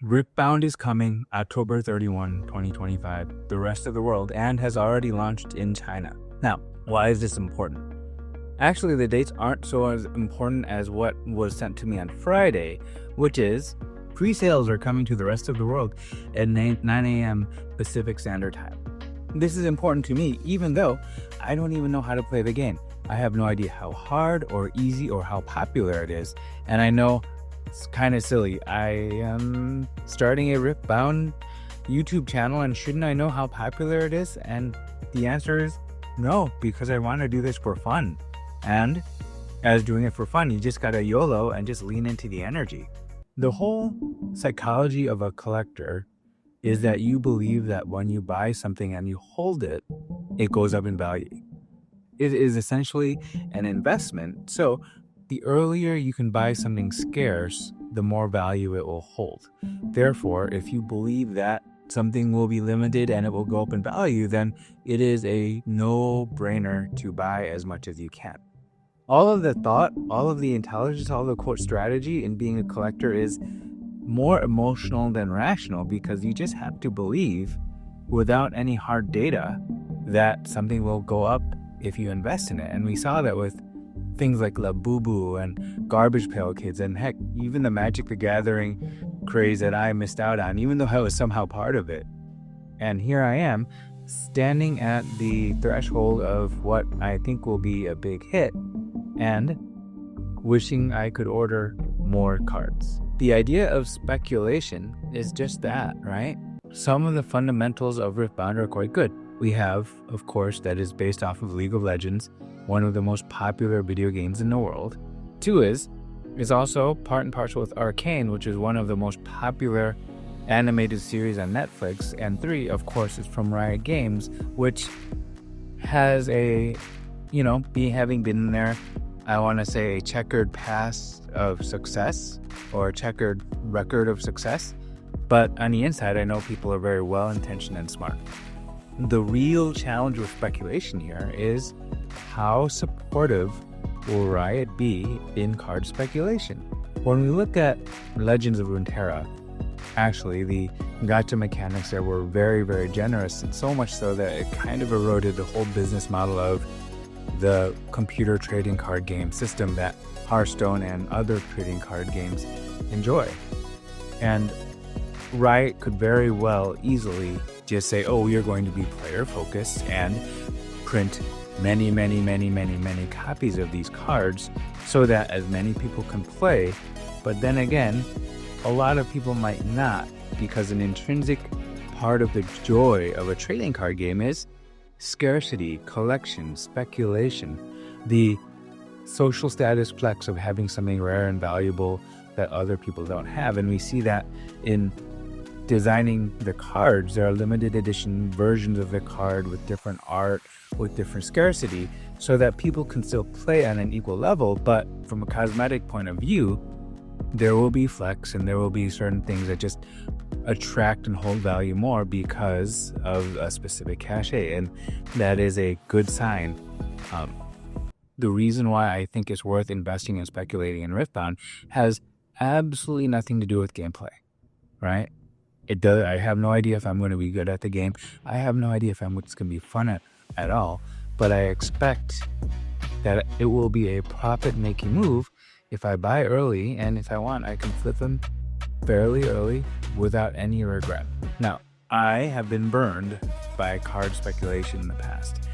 Riftbound is coming October 31, 2025, the rest of the world, and has already launched in China. Now, why is this important? Actually, the dates aren't so as important as what was sent to me on Friday, which is pre-sales are coming to the rest of the world at 9 a.m. Pacific Standard Time. This is important to me, even though I don't even know how to play the game. I have no idea how hard or easy or how popular it is, and I know it's kind of silly. I am starting a Riftbound YouTube channel, and shouldn't I know how popular it is? And the answer is no, because I want to do this for fun. And as doing it for fun, you just gotta YOLO and just lean into the energy. The whole psychology of a collector is that you believe that when you buy something and you hold it, it goes up in value. It is essentially an investment. So the earlier you can buy something scarce, the more value it will hold. Therefore, if you believe that something will be limited and it will go up in value, then it is a no-brainer to buy as much as you can. All of the thought, all of the intelligence, all the quote strategy in being a collector is more emotional than rational, because you just have to believe without any hard data that something will go up if you invest in it. And we saw that with things like Labubu and Garbage Pail Kids, and heck, even the Magic the Gathering craze that I missed out on, even though I was somehow part of it. And here I am, standing at the threshold of what I think will be a big hit, and wishing I could order more cards. The idea of speculation is just that, right? Some of the fundamentals of Riftbound are quite good. We have, of course, that is based off of League of Legends, one of the most popular video games in the world. Two is also part and parcel with Arcane, which is one of the most popular animated series on Netflix. And three, of course, is from Riot Games, which has a, having been there, I want to say a checkered past of success or a checkered record of success. But on the inside, I know people are very well-intentioned and smart. The real challenge with speculation here is how supportive will Riot be in card speculation? When we look at Legends of Runeterra, actually the gacha mechanics there were very, very generous, and so much so that it kind of eroded the whole business model of the computer trading card game system that Hearthstone and other trading card games enjoy. And Riot could very well easily just say, oh, we are going to be player focused and print many copies of these cards so that as many people can play. But then again, a lot of people might not, because an intrinsic part of the joy of a trading card game is scarcity, collection, speculation, the social status flex of having something rare and valuable that other people don't have. And we see that in designing the cards. There are limited edition versions of the card with different art, with different scarcity, so that people can still play on an equal level. But from a cosmetic point of view, there will be flex and there will be certain things that just attract and hold value more because of a specific cachet, and that is a good sign. The reason why I think it's worth investing and speculating in Riftbound has absolutely nothing to do with gameplay, right? It does. I have no idea if I'm going to be good at the game. I have no idea if it's going to be fun at all, but I expect that it will be a profit-making move if I buy early, and if I want, I can flip them fairly early without any regret. Now, I have been burned by card speculation in the past.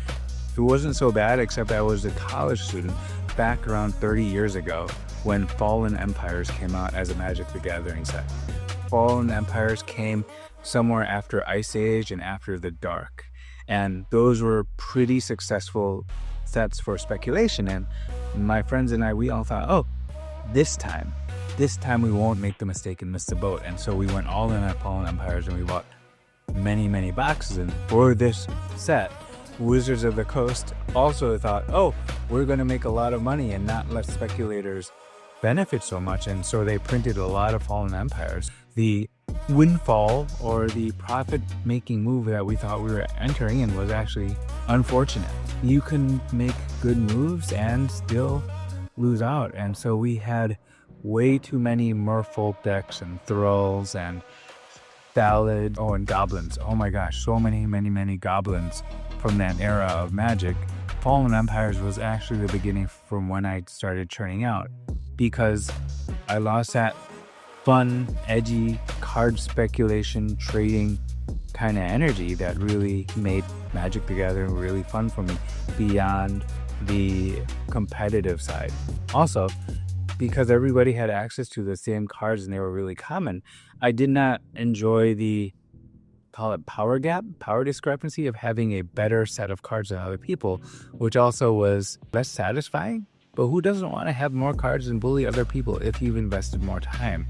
It wasn't so bad, except I was a college student back around 30 years ago when Fallen Empires came out as a Magic the Gathering set. Fallen Empires came somewhere after Ice Age and after the Dark, and those were pretty successful sets for speculation. And my friends and I, we all thought, oh, this time we won't make the mistake and miss the boat. And so we went all in on Fallen Empires and we bought many boxes. And for this set, Wizards of the Coast also thought, oh, we're going to make a lot of money and not let speculators benefit so much. And so they printed a lot of Fallen Empires. The windfall or the profit-making move that we thought we were entering in was actually unfortunate. You can make good moves and still lose out. And so we had way too many merfolk decks and thralls and Ballad, and goblins. Oh my gosh, so many goblins from that era of Magic. Fallen Empires was actually the beginning from when I started churning out, because I lost that fun, edgy card speculation, trading kind of energy that really made Magic the Gathering really fun for me beyond the competitive side. Also, because everybody had access to the same cards and they were really common, I did not enjoy the, call it power gap, power discrepancy of having a better set of cards than other people, which also was less satisfying. But who doesn't want to have more cards and bully other people if you've invested more time?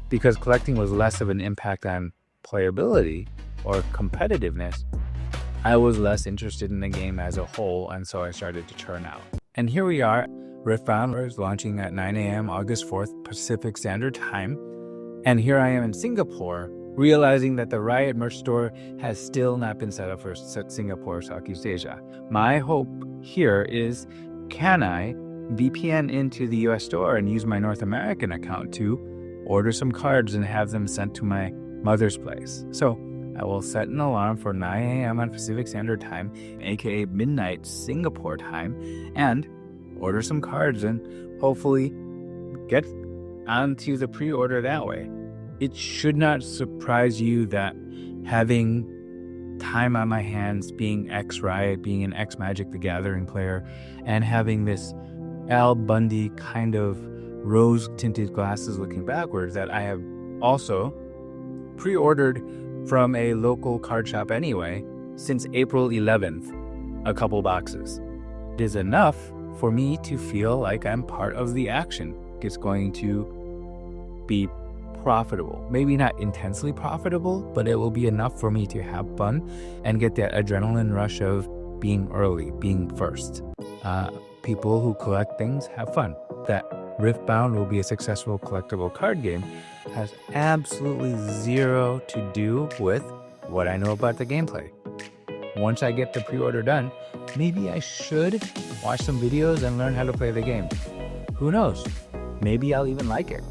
Because collecting was less of an impact on playability or competitiveness, I was less interested in the game as a whole, and so I started to churn out. And here we are. Riftbound is launching at 9 a.m. August 4th Pacific Standard Time. And here I am in Singapore, realizing that the Riot merch store has still not been set up for Singapore, Southeast Asia. My hope here is, can I VPN into the US store and use my North American account to order some cards and have them sent to my mother's place? So I will set an alarm for 9 a.m. on Pacific Standard Time, aka midnight Singapore time, and order some cards and hopefully get onto the pre-order that way. It should not surprise you that having time on my hands, being ex-Riot, being an ex-Magic the Gathering player, and having this Al Bundy kind of rose-tinted glasses looking backwards, that I have also pre-ordered from a local card shop anyway since April 11th, a couple boxes. It is enough for me to feel like I'm part of the action. It's going to be profitable. Maybe not intensely profitable, but it will be enough for me to have fun and get that adrenaline rush of being early, being first. People who collect things have fun. That Riftbound will be a successful collectible card game has absolutely zero to do with what I know about the gameplay. Once I get the pre-order done, maybe I should watch some videos and learn how to play the game. Who knows? Maybe I'll even like it.